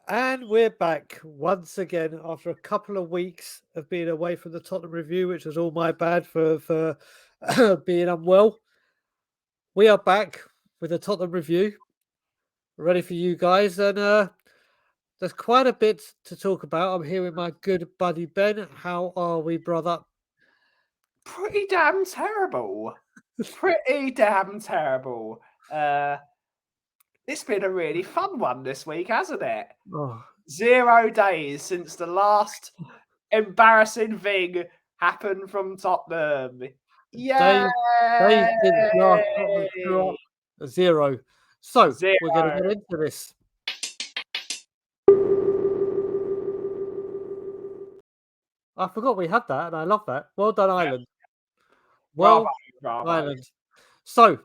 And we're back once again after a couple of weeks of being away from the Tottenham review, which was all my bad for being unwell. We are back with the Tottenham review, ready for you guys, and there's quite a bit to talk about. I'm here with my good buddy Ben. How are we, brother? Pretty damn terrible. Pretty damn terrible. It's been a really fun one this week, hasn't it? Oh, 0 days since the last embarrassing thing happened from Tottenham. days, days since last Tottenham threw Yay! up a 0. So we're going to 0. get into this. I forgot we had that, and I love that. Well done, Ireland. Bravo, Well, bravo. Ireland. So,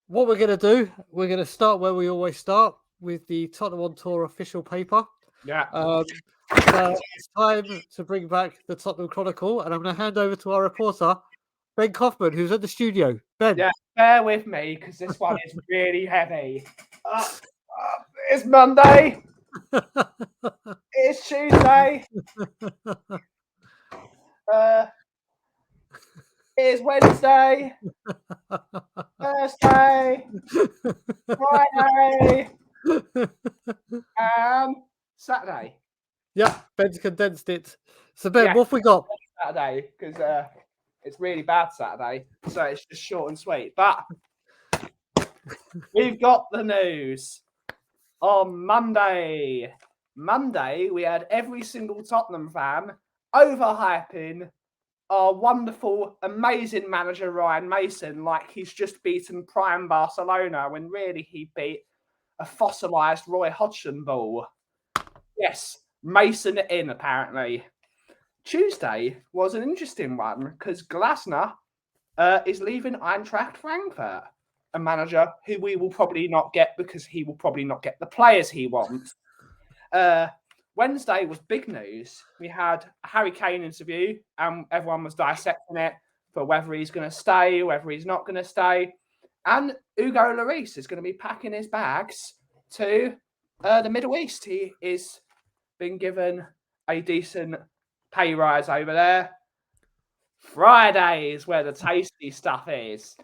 what we're going to do, we're going to start where we always start with the Tottenham on Tour official paper. Yeah. So it's time to bring back the Tottenham Chronicle, and I'm going to hand over to our reporter, Ben Kauffman, who's at the studio. Ben. Yeah, bear with me because this one is really heavy. It's Monday. It's Tuesday. It's Wednesday. Thursday. Friday. Saturday. Yeah, Ben's condensed it. So, Ben, Yeah. what have we got? Saturday, because it's really bad Saturday, so it's just short and sweet. But we've got the news on Monday. Monday, we had every single Tottenham fan overhyping our wonderful, amazing manager Ryan Mason like he's just beaten prime Barcelona when really he beat a fossilised Roy Hodgson ball. Yes, Mason in apparently. Tuesday was an interesting one because Glasner is leaving Eintracht Frankfurt, a manager who we will probably not get because he will probably not get the players he wants. Wednesday was big news. We had a Harry Kane interview and everyone was dissecting it for whether he's going to stay, whether he's not going to stay. And Hugo Lloris is going to be packing his bags to the Middle East. He is been given a decent pay rise over there. Friday is where the tasty stuff is.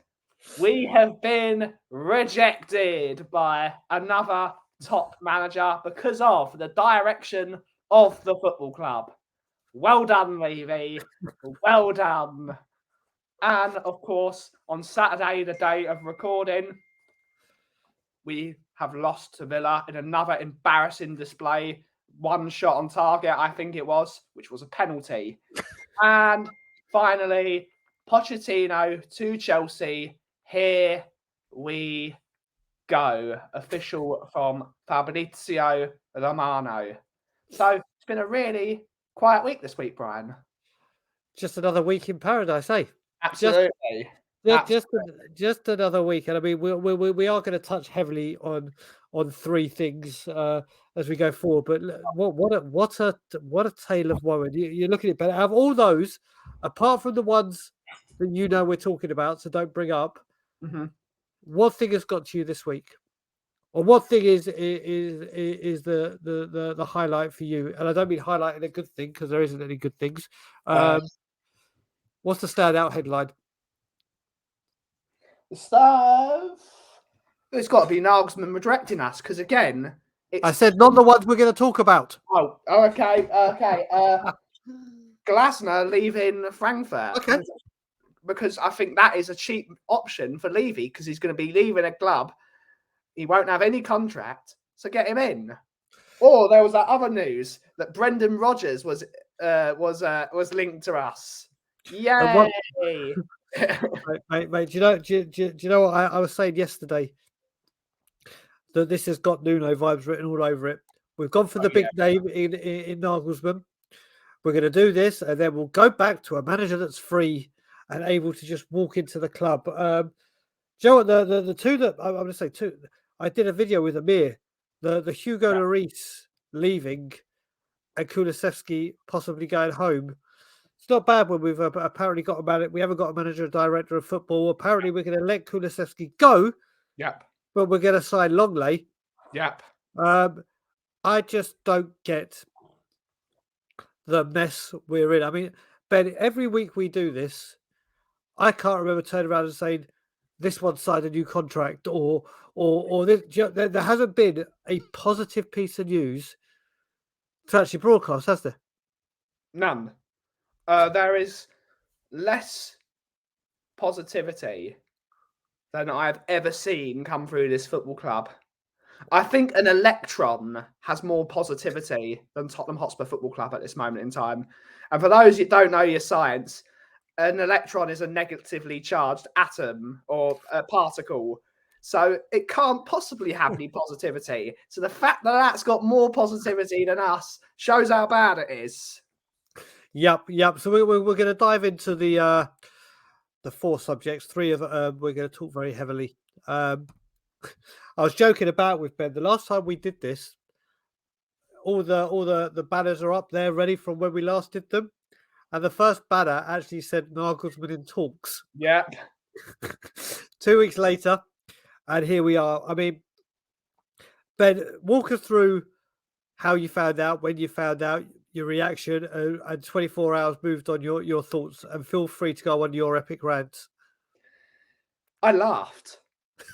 We have been rejected by another top manager because of the direction of the football club. Well done, Levy. Well done. And of course, on Saturday, the day of recording, we have lost to Villa in another embarrassing display. One shot on target, I think it was, which was a penalty. And finally, Pochettino to Chelsea. Here we go. Official from Fabrizio Romano. So it's been a really quiet week this week, Brian. Just another week in paradise, eh? Absolutely. Just another week, and I mean we are going to touch heavily on three things as we go forward. But what a tale of woe! You're looking at it, but out of all those, apart from the ones that you know we're talking about, so don't bring up. Mm-hmm. What thing has got to you this week, or what thing is the highlight for you? And I don't mean highlighting a good thing because there isn't any good things. What's the standout headline? The stuff. It's got to be Nagelsmann redirecting us because again, I said not the ones we're going to talk about. Oh, okay. Glasner leaving Frankfurt. Okay. Because I think that is a cheap option for Levy because he's going to be leaving a club. He won't have any contract, so get him in. Or there was that other news that Brendan Rodgers was linked to us. Yay! Mate, do you know what I was saying yesterday? That this has got Nuno vibes written all over it. We've gone for the big name in Nagelsmann. We're going to do this, and then we'll go back to a manager that's free and able to just walk into the club. Do you know what, the two that I'm going to say two? I did a video with Amir, the Hugo Lloris leaving and Kulusevski possibly going home. It's not bad when we've apparently got a manager. We haven't got a manager, or director of football. Apparently, we're going to let Kulusevski go. Yep. But we're going to sign Longley. Yep. I just don't get the mess we're in. I mean, Ben, every week we do this, I can't remember turning around and saying this one signed a new contract or this. There hasn't been a positive piece of news to actually broadcast, has there? None. There is less positivity than I've ever seen come through this football club. I think an electron has more positivity than Tottenham Hotspur Football Club at this moment in time. And for those who don't know your science, an electron is a negatively charged atom or a particle. So it can't possibly have any positivity. So the fact that that's got more positivity than us shows how bad it is. Yep. So we're going to dive into the 4 subjects. 3 of we're going to talk very heavily. I was joking about with Ben the last time we did this. All the banners are up there ready from when we last did them, and the first banner actually said Nagelsmann in talks. Yeah. 2 weeks later, and here we are. I mean, Ben, walk us through how you found out, when you found out, your reaction, and 24 hours moved on, your thoughts, and feel free to go on your epic rants. I laughed.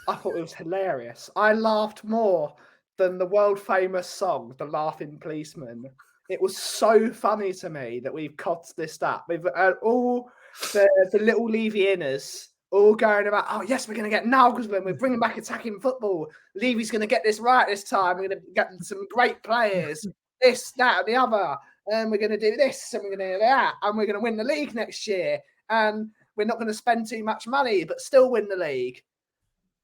I thought it was hilarious. I laughed more than the world famous song, The Laughing Policeman. It was so funny to me that we've copped this up. We've all the little Levy inners all going about, oh, yes, we're going to get Nagelsmann. We're bringing back attacking football. Levy's going to get this right this time. We're going to get some great players, this, that, and the other. And we're going to do this and we're going to do that. And we're going to win the league next year. And we're not going to spend too much money, but still win the league.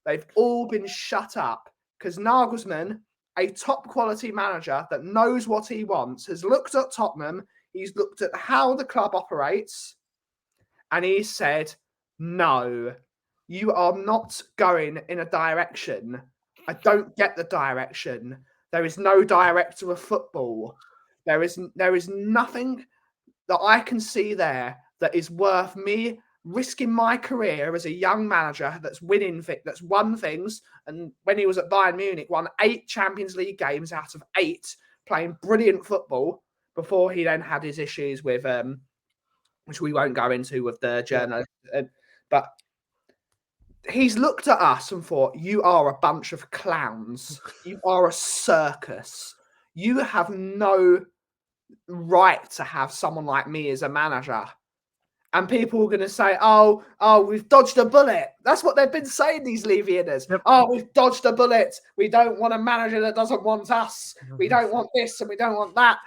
They've all been shut up because Nagelsmann, a top quality manager that knows what he wants, has looked at Tottenham. He's looked at how the club operates and he said, no, you are not going in a direction. I don't get the direction. There is no director of football. There is nothing that I can see there that is worth me risking my career as a young manager that's won things. And when he was at Bayern Munich, won 8 Champions League games out of 8, playing brilliant football before he then had his issues with, which we won't go into with the journalist. But he's looked at us and thought, you are a bunch of clowns. You are a circus. You have no right to have someone like me as a manager. And people are going to say, oh, we've dodged a bullet. That's what they've been saying, these Levianers. Yep. Oh, we've dodged a bullet. We don't want a manager that doesn't want us. We don't want this and we don't want that.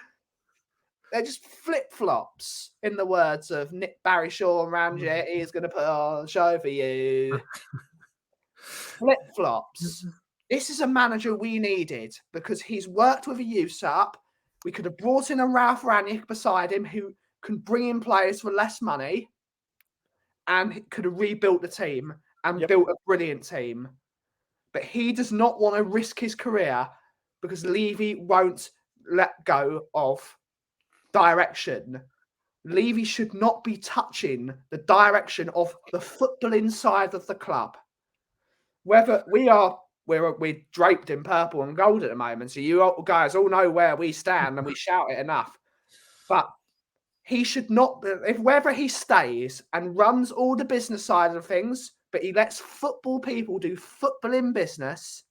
They're just flip-flops, in the words of Nick Barryshaw and Ramsey. He's going to put on a show for you. Flip-flops. This is a manager we needed because he's worked with a youth up. We could have brought in a Ralph Rangnick beside him who can bring in players for less money and could have rebuilt the team and built a brilliant team. But he does not want to risk his career because Levy won't let go of direction. Levy should not be touching the direction of the football inside of the club. Whether we're draped in purple and gold at the moment, so you guys all know where we stand and we shout it enough. But he should not, whether he stays and runs all the business side of things, but he lets football people do footballing business,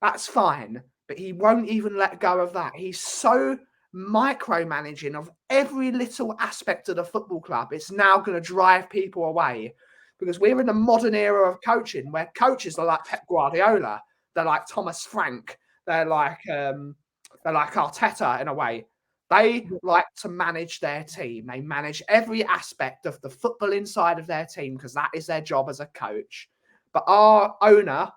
that's fine. But he won't even let go of that. He's so micromanaging of every little aspect of the football club. It's now going to drive people away because we're in a modern era of coaching where coaches are like Pep Guardiola. They're like Thomas Frank. They're like Arteta in a way. They like to manage their team. They manage every aspect of the football inside of their team because that is their job as a coach. But our owner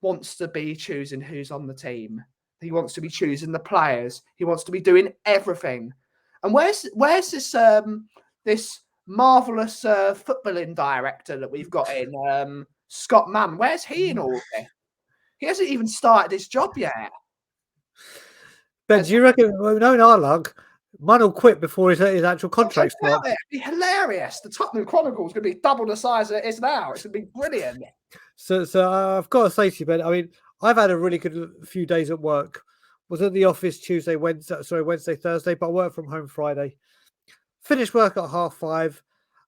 wants to be choosing who's on the team. He wants to be choosing the players. He wants to be doing everything. And where's this this marvelous footballing director that we've got in Scott Mann? Where's he in all this? He hasn't even started his job yet. Ben, do you reckon, knowing our luck, Mann will quit before his actual contract starts? It'd be hilarious. The Tottenham Chronicle is going to be double the size it is now. It's going to be brilliant. So I've got to say to you, Ben, I mean, I've had a really good few days at work Was at the office Wednesday, Thursday, but I work from home Friday. Finish work at 5:30,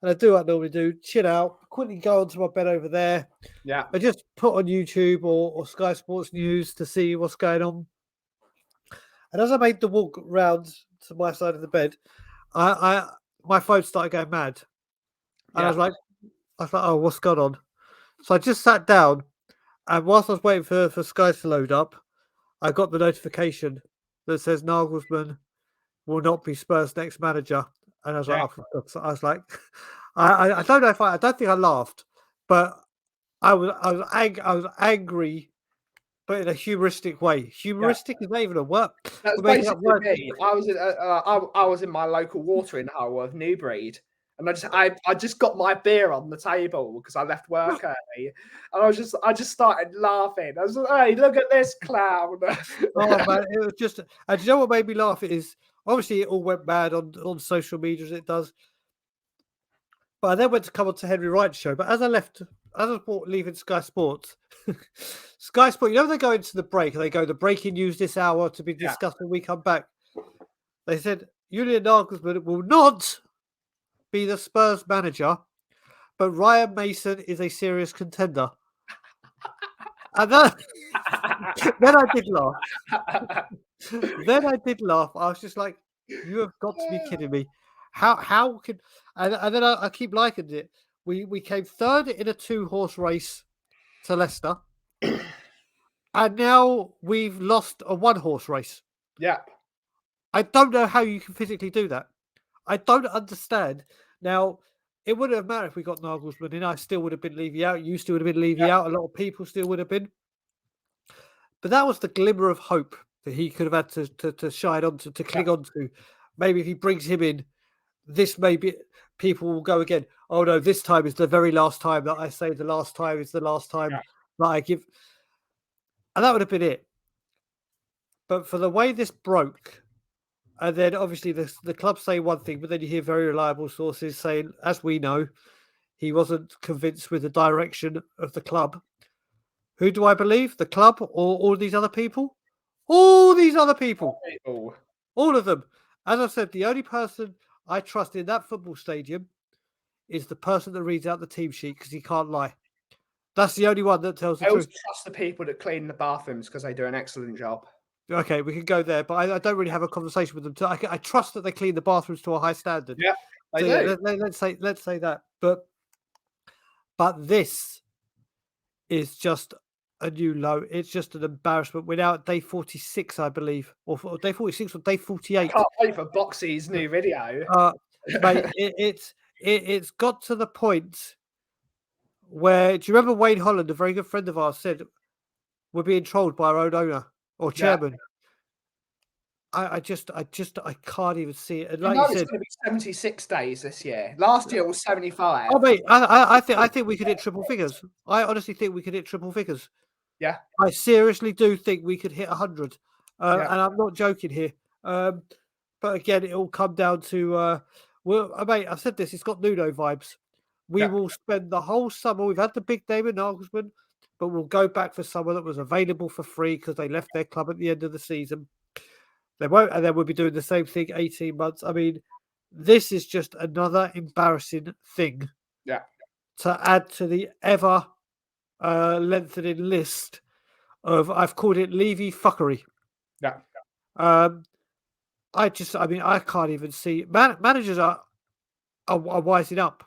and I do what I normally do: chill out, quickly go onto my bed over there. Yeah. I just put on YouTube or Sky Sports News to see what's going on. And as I made the walk round to my side of the bed, my phone started going mad, and I was like, oh, what's going on? So I just sat down, and whilst I was waiting for Sky to load up, I got the notification that says Nagelsmann will not be Spurs' next manager. And I was like, oh, for God's sake. I was like, I don't know if I don't think I laughed, but I was angry, but in a humoristic way. Humoristic is not even a word. That's basically me. I was in my local watering hole of Newbreed, and I just got my beer on the table because I left work early, and I just started laughing. I was like, "Hey, look at this clown!" Oh man, it was just. And you know what made me laugh? It is obviously it all went mad on social media as it does. But I then went to come on to Henry Wright's show. But as I was leaving Sky Sports, Sky Sport, you know, they go into the break and they go, the breaking news this hour to be discussed when we come back. They said Julian Nagelsmann will not be the Spurs manager, but Ryan Mason is a serious contender. And then I did laugh. Then I did laugh. I was just like, you have got to be kidding me. How can and then I keep liking it. We came third in a 2-horse race to Leicester. And now we've lost a 1-horse race. Yeah. I don't know how you can physically do that. I don't understand. Now, it wouldn't have mattered if we got Nagelsmann in. I still would have been Levy out. You still would have been Levy out. A lot of people still would have been. But that was the glimmer of hope that he could have had to shine on to cling on to. Maybe if he brings him in, this maybe people will go again. Oh no, this time is the very last time that I say the last time is the last time that I give. And that would have been it. But for the way this broke, and then obviously the club say one thing, but then you hear very reliable sources saying, as we know, he wasn't convinced with the direction of the club. Who do I believe? The club or all these other people? All these other people. All of them. As I said, the only person I trust in that football stadium is the person that reads out the team sheet because he can't lie. That's the only one that tells the truth. I also trust the people that clean the bathrooms because they do an excellent job. Okay, we can go there, but I don't really have a conversation with them. I trust that they clean the bathrooms to a high standard. Yeah, they do. Yeah, let's say that. But this is just a new low. It's just an embarrassment. We're now at day 46, I believe, or day 46 or day 48. I can't wait for Boxy's new video. Mate, it's got to the point where, do you remember Wayne Holland, a very good friend of ours, said we're being trolled by our own owner or chairman? Yeah. I can't even see it. And like you said, it's going to be 76 days this year. Last year was 75. Oh mate, I think we could hit triple figures. I honestly think we could hit triple figures. Yeah, I seriously do think we could hit 100, and I'm not joking here. But again, it will come down to mate. I've said this. It's got Nuno vibes. We will spend the whole summer. We've had the big name in Nagelsmann, but we'll go back for someone that was available for free because they left their club at the end of the season. They won't, and then we'll be doing the same thing 18 months. I mean, this is just another embarrassing thing. Yeah. To add to the ever lengthening list of, I've called it Levy fuckery. Yeah. I can't even see managers are wising up.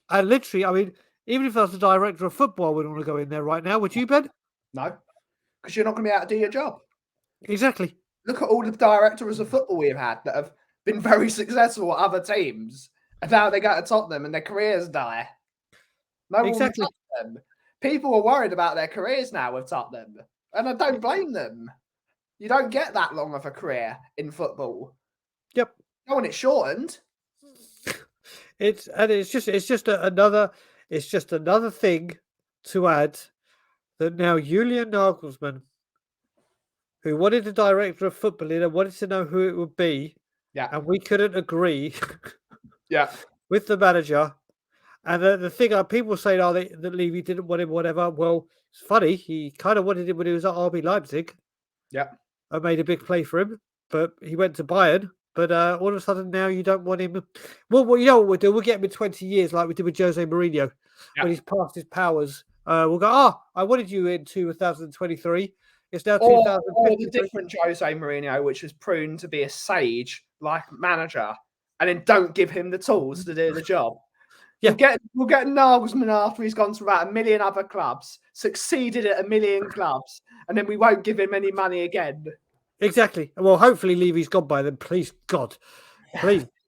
And literally, I mean, even if I was the director of football, I wouldn't want to go in there right now. Would you, Ben? No, because you're not going to be able to do your job. Exactly. Look at all the directors of football we've had that have been very successful at other teams, and now they go to Tottenham and their careers die. No exactly. One them. People are worried about their careers now with Tottenham, and I don't blame them. You don't get that long of a career in football. Yep. No one, it's shortened. It's just another thing to add that now Julian Nagelsmann, who wanted the director of football in and wanted to know who it would be, and we couldn't agree, with the manager. And the thing people say, that Levy didn't want him, whatever. Well, it's funny. He kind of wanted him when he was at RB Leipzig. Yeah. made a big play for him, but he went to Bayern. But all of a sudden now you don't want him. Well, you know what we'll do? We'll get him in 20 years like we did with Jose Mourinho when he's past his powers. We'll go, I wanted you in 2023. It's now Or 2023. the different Jose Mourinho, which was proven to be a sage like manager, and then don't give him the tools to do the job. Yeah. We'll get Nagelsmann after he's gone to about 1 million other clubs, succeeded at 1 million clubs, and then we won't give him any money again. Exactly. Well, hopefully Levy's gone by then. Please God,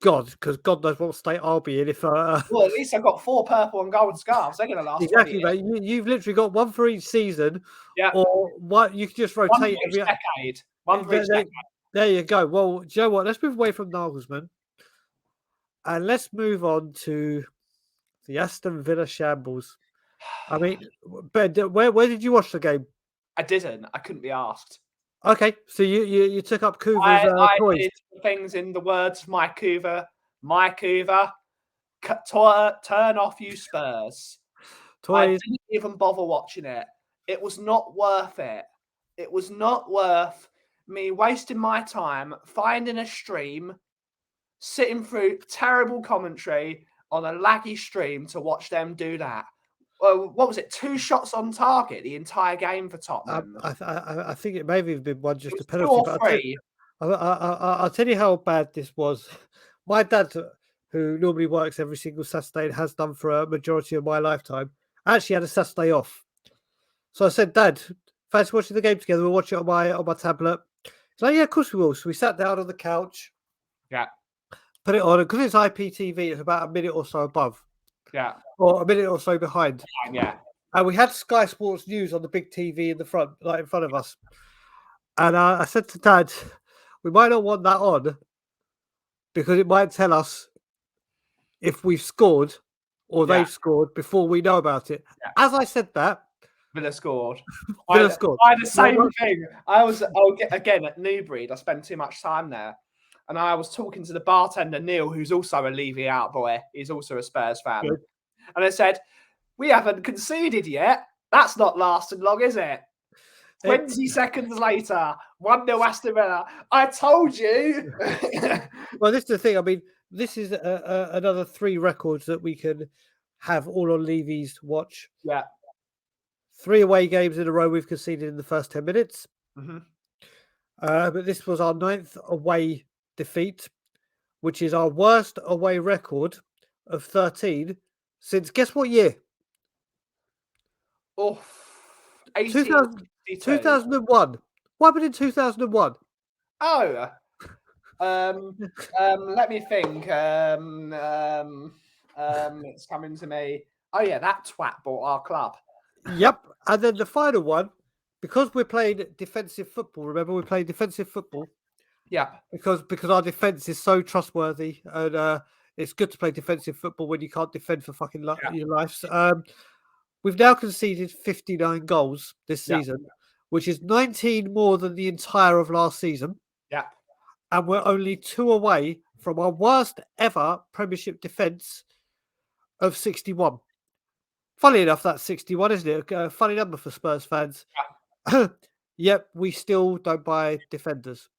because God knows what state I'll be in if. Well, at least I've got 4 purple and gold scarves. They're going to last. Exactly, 20 years. mate. You've literally got one for each season. Yeah. Or what? You can just rotate every decade. One for each decade. There you go. Well, do you know what? Let's move away from Nagelsmann, and let's move on to the Aston Villa shambles. I mean, Ben, where did you watch the game? I didn't. I couldn't be asked. Okay, so you took up Coover's I toys. did things in the words of Mike Coover. Turn off, you Spurs. Toys. I didn't even bother watching it. It was not worth it. It was not worth me wasting my time finding a stream, sitting through terrible commentary on a laggy stream to watch them do that. What was it? 2 shots on target the entire game for Tottenham. I think it may have even been one just a It was penalty. 2 or 3. I'll tell you how bad this was. My dad, who normally works every single Saturday and has done for a majority of my lifetime, actually had a Saturday off. So I said, Dad, fancy watching the game together? We'll watch it on my tablet. He's like, yeah, of course we will. So we sat down on the couch. Yeah. Put it on. Because it's IPTV, it's about a minute or so above. Yeah. Or a minute or so behind. Yeah. And we had Sky Sports News on the big TV in the front, like in front of us. And I said to Dad, we might not want that on because it might tell us if we've scored or they've scored before we know about it. Yeah. As I said that, Villa scored. Villa scored. I had the same thing. Again at Newbury. I spent too much time there. And I was talking to the bartender, Neil, who's also a Levy out boy. He's also a Spurs fan. Good. And I said, we haven't conceded yet. That's not lasted long, is it? 20 seconds later, 1-0 Aston Villa. I told you. Well, this is the thing. I mean, this is another 3 records that we can have all on Levy's watch. Yeah. 3 away games in a row we've conceded in the first 10 minutes. Mm-hmm. But this was our 9th away defeat, which is our worst away record of 13 since, guess what year? Oh, 2001. What happened in 2001? Oh, let me think. It's coming to me. Oh yeah, that twat bought our club. Yep. And then the final one, because we're playing defensive football. Remember, we're playing defensive football. Yeah. Because our defense is so trustworthy, and it's good to play defensive football when you can't defend for fucking your lives. We've now conceded 59 goals this season, which is 19 more than the entire of last season. Yeah. And we're only 2 away from our worst ever Premiership defence of 61. Funny enough, that's 61, isn't it? A funny number for Spurs fans. Yeah. Yep, we still don't buy defenders.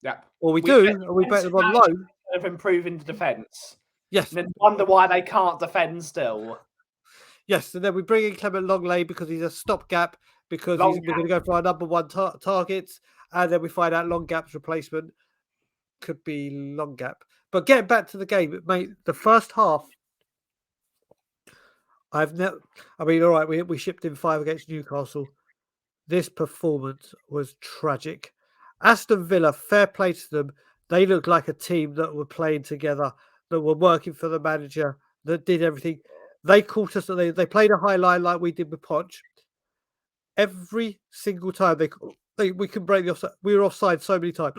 Yeah. Or we do, and we bet them on loan. Of improving the defence. Yes. And then wonder why they can't defend still. Yes, and then we bring in Clement Longley because he's a stopgap, because we're going to go for our number 1 targets, and then we find out Long Gap's replacement could be Long Gap. But getting back to the game, mate, the first half, all right, we shipped in 5 against Newcastle. This performance was tragic. Aston Villa, fair play to them. They looked like a team that were playing together, that were working for the manager, that did everything. They caught us. They played a high line like we did with Poch. Every single time we can break the offside. We were offside so many times.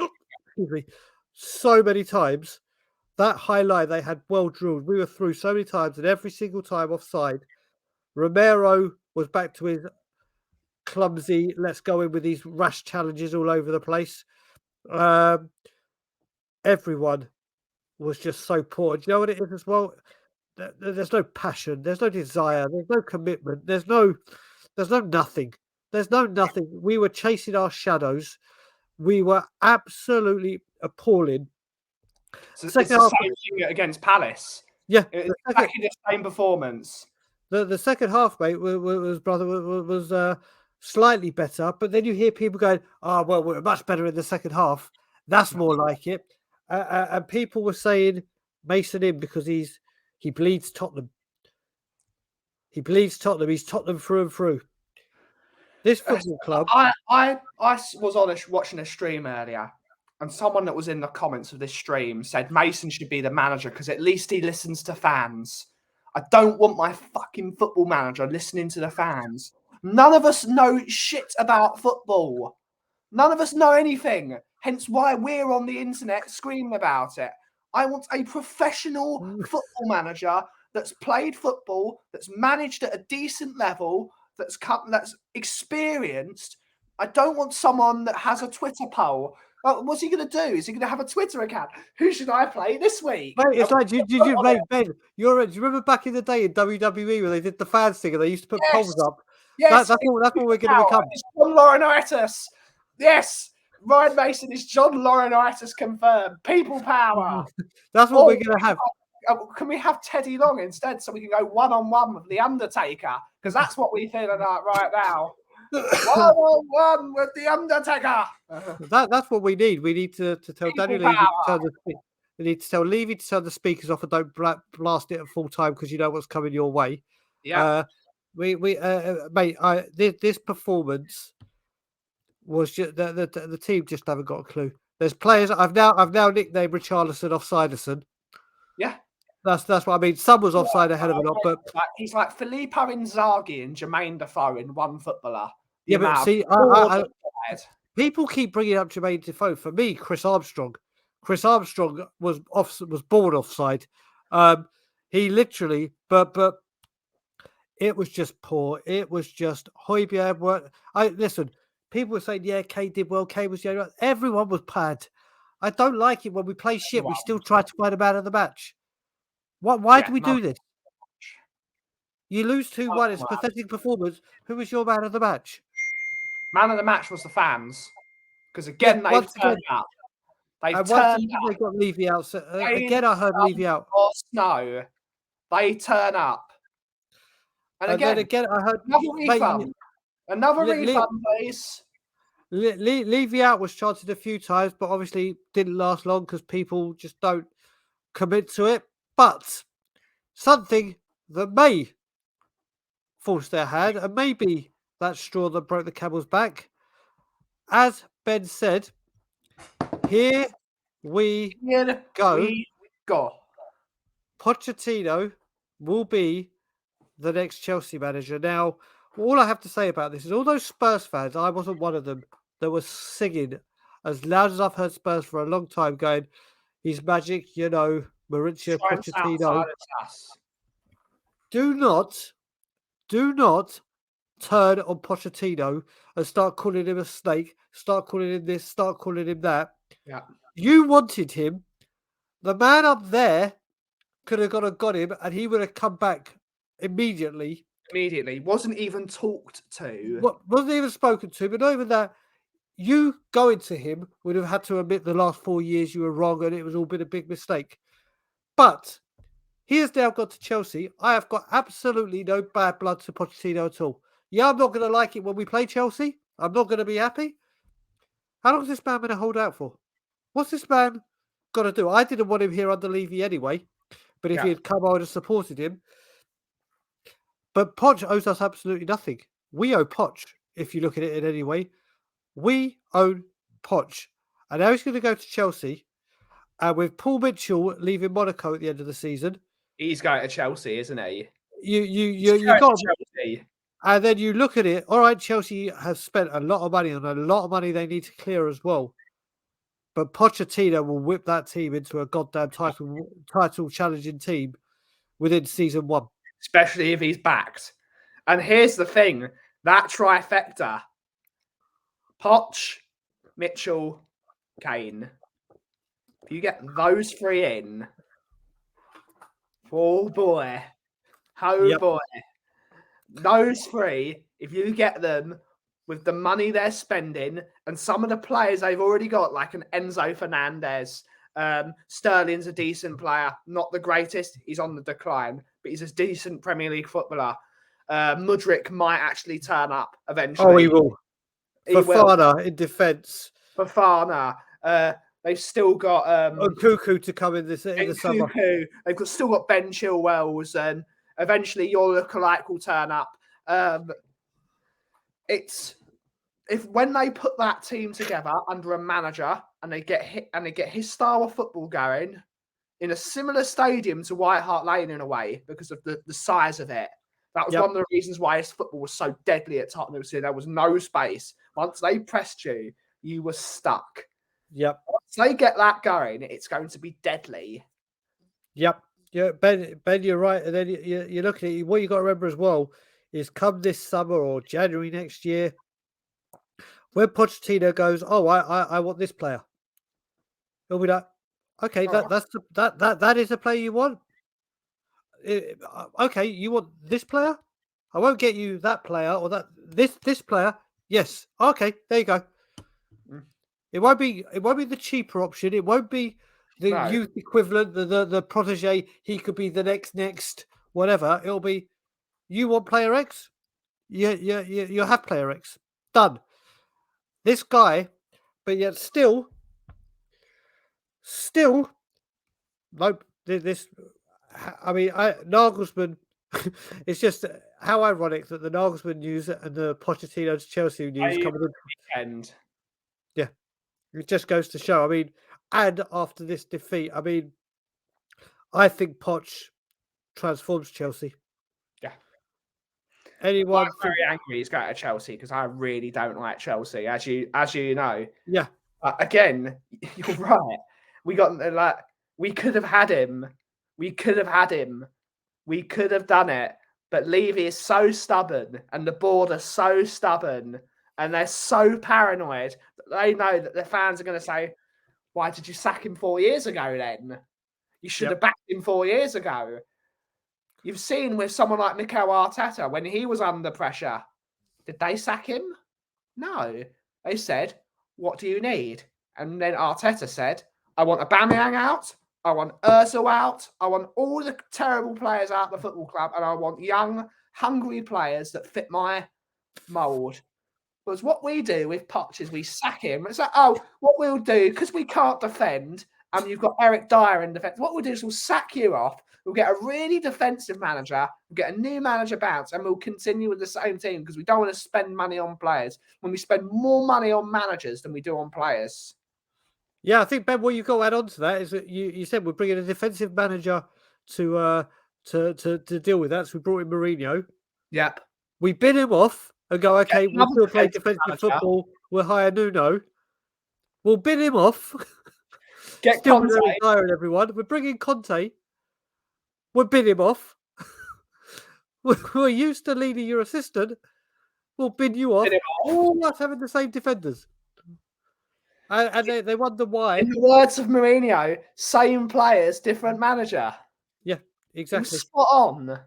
Excuse me, so many times. That high line they had well drilled. We were through so many times, and every single time offside. Romero was back to his clumsy, let's go in with these rash challenges all over the place. Everyone was just so poor. Do you know what it is as well? There's no passion, there's no desire, there's no commitment, there's no nothing. There's no nothing. We were chasing our shadows. we were absolutely appalling. So it's Second the half, same thing against Palace. yeah, It's exactly the same performance. the second half, mate, was slightly better. But then you hear people going, "Oh, well, we're much better in the second half." That's more like it. And people were saying Mason in because he bleeds Tottenham. He bleeds Tottenham. He's Tottenham through and through. This football club. I was watching a stream earlier, and someone that was in the comments of this stream said Mason should be the manager because at least he listens to fans. I don't want my fucking football manager listening to the fans. None of us know shit about football. None of us know anything. Hence why we're on the internet screaming about it. I want a professional football manager that's played football, that's managed at a decent level, that's experienced. I don't want someone that has a Twitter poll. What's he going to do? Is he going to have a Twitter account? Who should I play this week? Mate, it's like, Ben, do you remember back in the day in WWE when they did the fans thing and they used to put polls up? Yes, that's what we're going to become. It's John Laurinaitis. Yes, Ryan Mason is John Laurinaitis confirmed. People power. That's what we're going to have. Can we have Teddy Long instead so we can go one-on-one with The Undertaker? Because that's what we're feeling like right now. One-on-one with The Undertaker. That's what we need. We need to tell Daniel Levy to turn we need to tell Levy to turn the speakers off and don't blast it at full time because you know what's coming your way. Yeah. Mate, this performance was just the team just haven't got a clue. There's players I've now nicknamed Richarlison offsiderson. Yeah. That's what I mean. Some was offside ahead of a lot, but he's like Filippo Inzaghi and Jermaine Defoe in one footballer. But see, people keep bringing up Jermaine Defoe. For me, Chris Armstrong was born offside. He literally, but it was just poor. It was just Højbjerg. Listen. People were saying, "Yeah, Kane did well. Kane was the everyone was bad." I don't like it when we play shit. We still try to find a man of the match. Why do we do this? You lose 2-1. It's a pathetic performance. Who was your man of the match? Man of the match was the fans. Because again, they've turned up. They've turned up. They got Levy out. So, again, I heard Levy out. Or snow. They turn up. And then again, I heard another refund. Another refund, please. Levy out was chanted a few times, but obviously didn't last long because people just don't commit to it. But something that may force their hand, and maybe that straw that broke the camel's back. As Ben said, here we go. Pochettino will be the next Chelsea manager. Now, all I have to say about this is all those Spurs fans, I wasn't one of them, that was singing as loud as I've heard Spurs for a long time going, he's magic, Mauricio Pochettino. Do not turn on Pochettino and start calling him a snake, start calling him this, start calling him that. Yeah. You wanted him. The man up there could have got him and he would have come back immediately. Wasn't even talked to. Wasn't even spoken to, but not even that. You going to him would have had to admit the last 4 years you were wrong and it was all been a big mistake. But he has now got to Chelsea. I have got absolutely no bad blood to Pochettino at all. Yeah, I'm not going to like it when we play Chelsea. I'm not going to be happy. How long is this man going to hold out for? What's this man got to do? I didn't want him here under Levy anyway. But if he had come, I would have supported him. But Poch owes us absolutely nothing. We owe Poch, if you look at it in any way. We own Poch. And now he's going to go to Chelsea. And with Paul Mitchell leaving Monaco at the end of the season. He's going to Chelsea, isn't he? You got Chelsea. And then you look at it. All right, Chelsea has spent a lot of money on a lot of money they need to clear as well. But Pochettino will whip that team into a goddamn title challenging team within season 1. Especially if he's backed. And here's the thing. That trifecta. Poch, Mitchell, Kane. If you get those 3 in. Oh boy. Boy. Those 3, if you get them, with the money they're spending and some of the players they've already got, like an Enzo Fernandez. Sterling's a decent player, not the greatest. He's on the decline, but he's a decent Premier League footballer. Mudryk might actually turn up eventually. Oh, he will. Fofana in defence. Fofana. They've still got Cuckoo to come in the summer. They've still got Ben Chilwell's, and eventually your lookalike will turn up. When they put that team together under a manager and they get his style of football going in a similar stadium to White Hart Lane in a way because of the size of it. That was one of the reasons why his football was so deadly at Tottenham. So there was no space. Once they pressed you, you were stuck. Yep. Once they get that going, it's going to be deadly. Yep. Yeah, Ben, you're right. And then you look at it. What you got to remember as well is come this summer or January next year, when Pochettino goes, oh, I want this player. He'll be like, okay, that is a player you want. Okay, you want this player? I won't get you that player or this player. Yes. Okay, there you go. It won't be the cheaper option. It won't be the youth equivalent, the protege. He could be the next whatever. It'll be you want player X. You have player X. Done. This guy, but yet still, nope. This, I mean, Nagelsmann. It's just how ironic that the Nagelsmann news and the Pochettino to Chelsea news coming in. Yeah, it just goes to show. I mean, and after this defeat, I mean, I think Poch transforms Chelsea. Yeah. I'm very angry he's going to Chelsea because I really don't like Chelsea, as you know. Yeah. Again, you're right. We could have had him. We could have done it. But Levy is so stubborn and the board are so stubborn and they're so paranoid that they know that their fans are going to say, why did you sack him 4 years ago then? You should have backed him 4 years ago. You've seen with someone like Mikel Arteta, when he was under pressure, did they sack him? No. They said, what do you need? And then Arteta said, I want Aubameyang out. I want Ozil out. I want all the terrible players out of the football club. And I want young, hungry players that fit my mould. Because what we do with Poch is we sack him. It's like, what we'll do, because we can't defend, and you've got Eric Dyer in defence, what we'll do is we'll sack you off. We'll get a really defensive manager, we'll get a new manager bounce, and we'll continue with the same team because we don't want to spend money on players when we spend more money on managers than we do on players. Yeah, I think, Ben, what you've got to add on to that is that you said we're bringing a defensive manager to deal with that. So we brought in Mourinho. Yep. We bid him off and go, okay, we'll still play defensive football. We'll hire Nuno. We'll bid him off. Get Conte. And everyone. We're bringing Conte. We'll bid him off. We're used to leading your assistant. We'll bid you off. All us having the same defenders. And they wonder why. In the words of Mourinho, same players, different manager. Yeah, exactly. Spot on.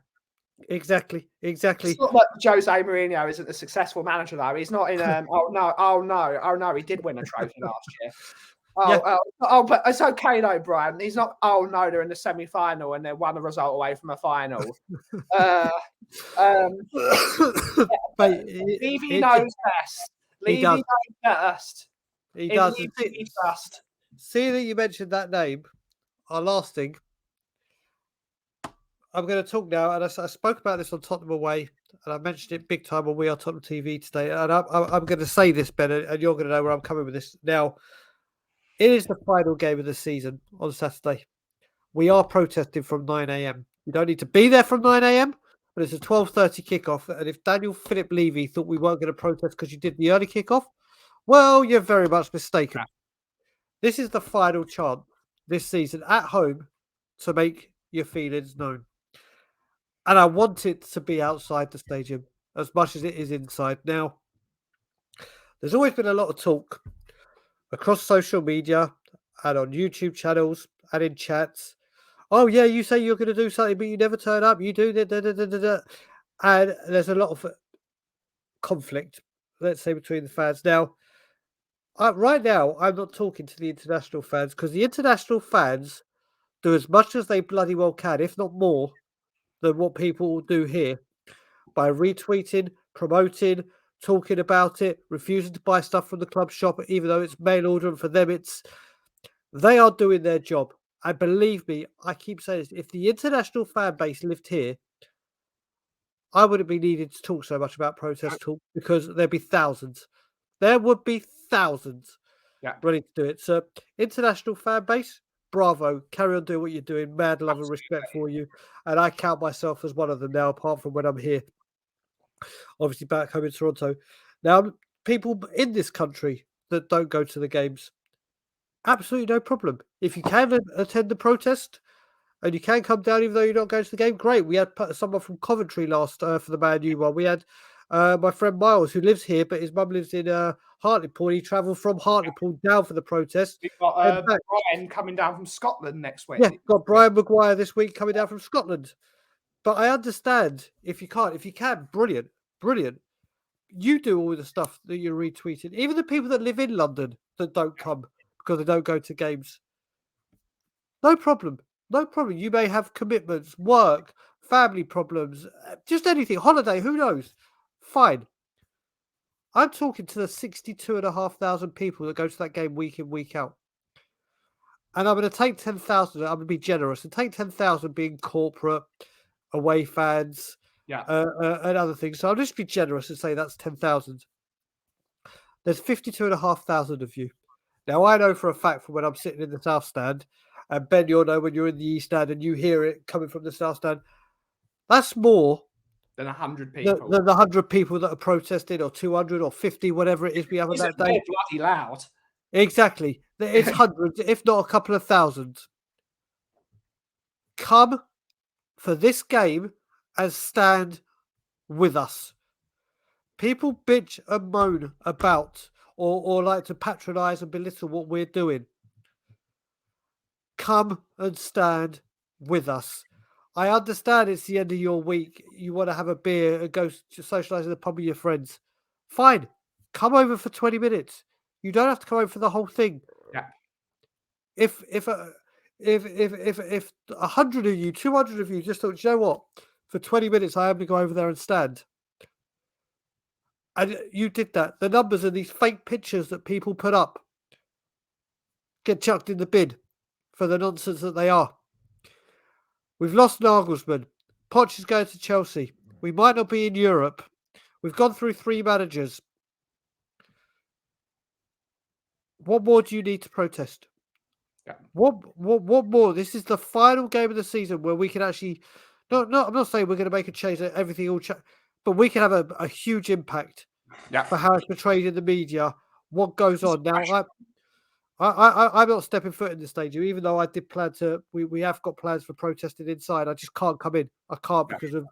Exactly. It's not that Jose Mourinho isn't a successful manager, though. He's not in. Oh no, he did win a trophy last year. But it's okay though, Brian. He's not. Oh no, they're in the semi-final and they're one result away from a final. Levy knows best. Levy knows best. He does. See that you mentioned that name. Our last thing. I'm going to talk now, and I spoke about this on Tottenham Away, and I mentioned it big time on We Are Tottenham TV today. And I'm going to say this, Ben, and you're going to know where I'm coming with this. Now, it is the final game of the season on Saturday. We are protesting from 9 a.m. You don't need to be there from 9 a.m., but it's a 12:30 kickoff. And if Daniel Philip Levy thought we weren't going to protest because you did the early kickoff, well, you're very much mistaken. Yeah. This is the final chance this season at home to make your feelings known. And I want it to be outside the stadium as much as it is inside. Now, there's always been a lot of talk across social media and on YouTube channels and in chats. Oh, yeah, you say you're going to do something, but you never turn up. You do that. And there's a lot of conflict let's say, between the fans. Now, right now, I'm not talking to the international fans because the international fans do as much as they bloody well can, if not more, than what people do here by retweeting, promoting, talking about it, refusing to buy stuff from the club shop, even though it's mail order. And for them, they are doing their job. And believe me, I keep saying this, if the international fan base lived here, I wouldn't be needed to talk so much about protest talk because there'd be thousands. There would be thousands ready to do it. So, international fan base, bravo. Carry on doing what you're doing. Mad love and respect for you. And I count myself as one of them now, apart from when I'm here, obviously back home in Toronto. Now, people in this country that don't go to the games, absolutely no problem. If you can attend the protest and you can come down even though you're not going to the game, great. We had someone from Coventry last for the Man U one. We had my friend Miles, who lives here, but his mum lives in Hartlepool. He travelled from Hartlepool down for the protest. We've got Brian coming down from Scotland next week. Yeah, got Brian Maguire this week coming down from Scotland. But I understand if you can't. If you can, brilliant, brilliant. You do all the stuff that you're retweeting. Even the people that live in London that don't come because they don't go to games. No problem. No problem. You may have commitments, work, family problems, just anything, holiday, who knows? Fine. I'm talking to the 62,500 people that go to that game week in, week out. And I'm going to take 10,000. I'm going to be generous and take 10,000 being corporate, away fans, and other things. So I'll just be generous and say that's 10,000. There's 52,500 of you. Now, I know for a fact from when I'm sitting in the South Stand, and Ben, you'll know when you're in the East Stand and you hear it coming from the South Stand, that's more than 100 people. Than the 100 people that are protesting, or 200 or 50, whatever it is we have on that day. Bloody loud. Exactly. It's hundreds, if not a couple of thousand. Come for this game and stand with us. People bitch and moan about or like to patronise and belittle what we're doing. Come and stand with us. I understand it's the end of your week. You want to have a beer and go to socialise in the pub with your friends. Fine. Come over for 20 minutes. You don't have to come over for the whole thing. Yeah. If 100 of you, 200 of you just thought, you know what? For 20 minutes, I am going to go over there and stand. And you did that. The numbers of these fake pictures that people put up get chucked in the bin for the nonsense that they are. We've lost Nagelsmann. Poch is going to Chelsea. We might not be in Europe. We've gone through 3 managers. What more do you need to protest? Yeah. What more? This is the final game of the season where we can actually... No, I'm not saying we're going to make a change that everything all... but we can have a huge impact for how it's portrayed in the media, what goes on. Now, I'm not stepping foot in the stadium, even though I did plan to. We have got plans for protesting inside. I just can't come in. I can't because of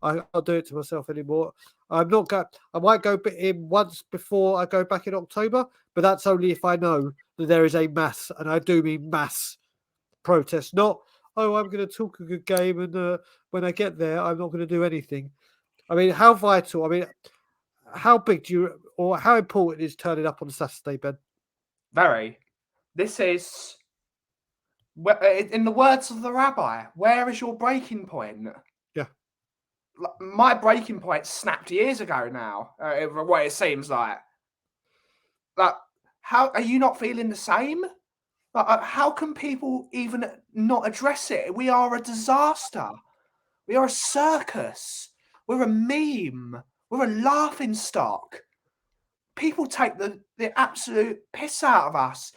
I can't do it to myself anymore. I'm not going. I might go in once before I go back in October, but that's only if I know that there is a mass, and I do mean mass protest. Not I'm going to talk a good game, and when I get there, I'm not going to do anything. I mean, how vital? I mean, how big do you or how important is turning up on Saturday, Ben? Very. This is, in the words of the rabbi, where is your breaking point? Yeah. My breaking point snapped years ago now, what it seems like. Like, how are you not feeling the same? Like, how can people even not address it? We are a disaster. We are a circus. We're a meme. We're a laughing stock. People take the absolute piss out of us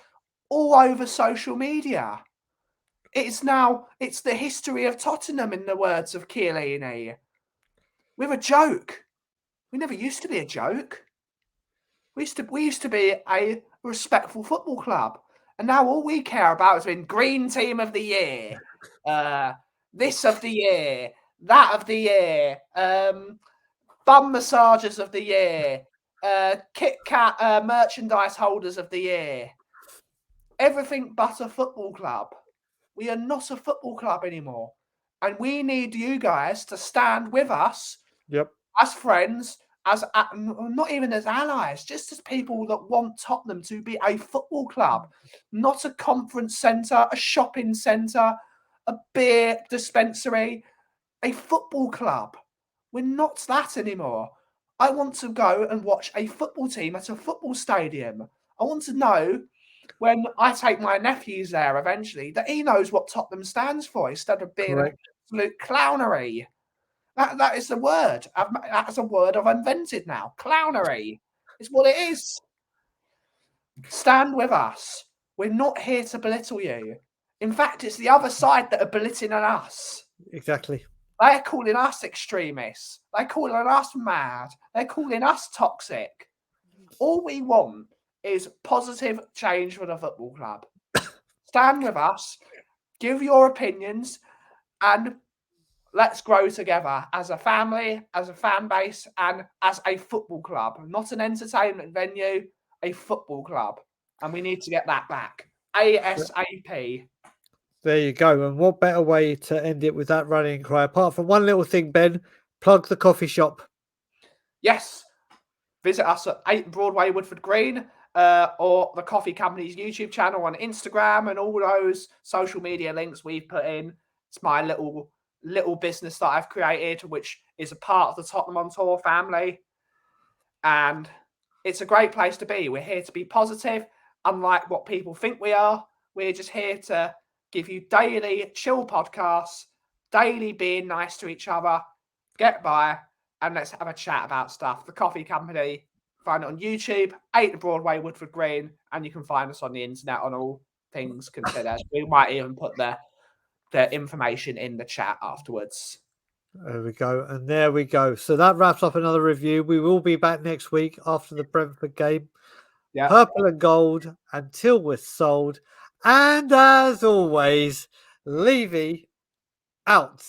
all over social media. It's the history of Tottenham, in the words of Chiellini. We're a joke. We never used to be a joke. We used to be a respectful football club. And now all we care about has been Green Team of the Year, this of the year, that of the year, bum massagers of the year, Kit Kat merchandise holders of the year. Everything but a football club. We are not a football club anymore. And we need you guys to stand with us Yep. as friends not even as allies, just as people that want Tottenham to be a football club, not a conference centre, a shopping centre, a beer dispensary, a football club. We're not that anymore. I want to go and watch a football team at a football stadium. I want to know when I take my nephews there eventually that he knows what Tottenham stands for instead of being an absolute clownery. That is the word. That's a word I've invented now. Clownery. It's what it is. Stand with us. We're not here to belittle you. In fact, it's the other side that are belittling us. Exactly. They're calling us extremists. They're calling us mad. They're calling us toxic. All we want is positive change for the football club. Stand with us. Give your opinions and let's grow together as a family, as a fan base, and as a football club. Not an entertainment venue, a football club. And we need to get that back. ASAP. There you go. And what better way to end it with that rallying cry? Apart from one little thing, Ben, plug the coffee shop. Yes. Visit us at 8 Broadway, Woodford Green, or the Coffee Company's YouTube channel on Instagram and all those social media links we've put in. It's my little business that I've created, which is a part of the Tottenham on Tour family. And it's a great place to be. We're here to be positive, unlike what people think we are. We're just here to give you daily chill podcasts, daily being nice to each other, get by, and let's have a chat about stuff. The Coffee Company, find it on YouTube, 8 Broadway, Woodford Green, and you can find us on the internet on all things considered. We might even put the information in the chat afterwards. There we go. And there we go. So that wraps up another review. We will be back next week after the Brentford game. Yeah. Purple and gold until we're sold. And as always, Levy out.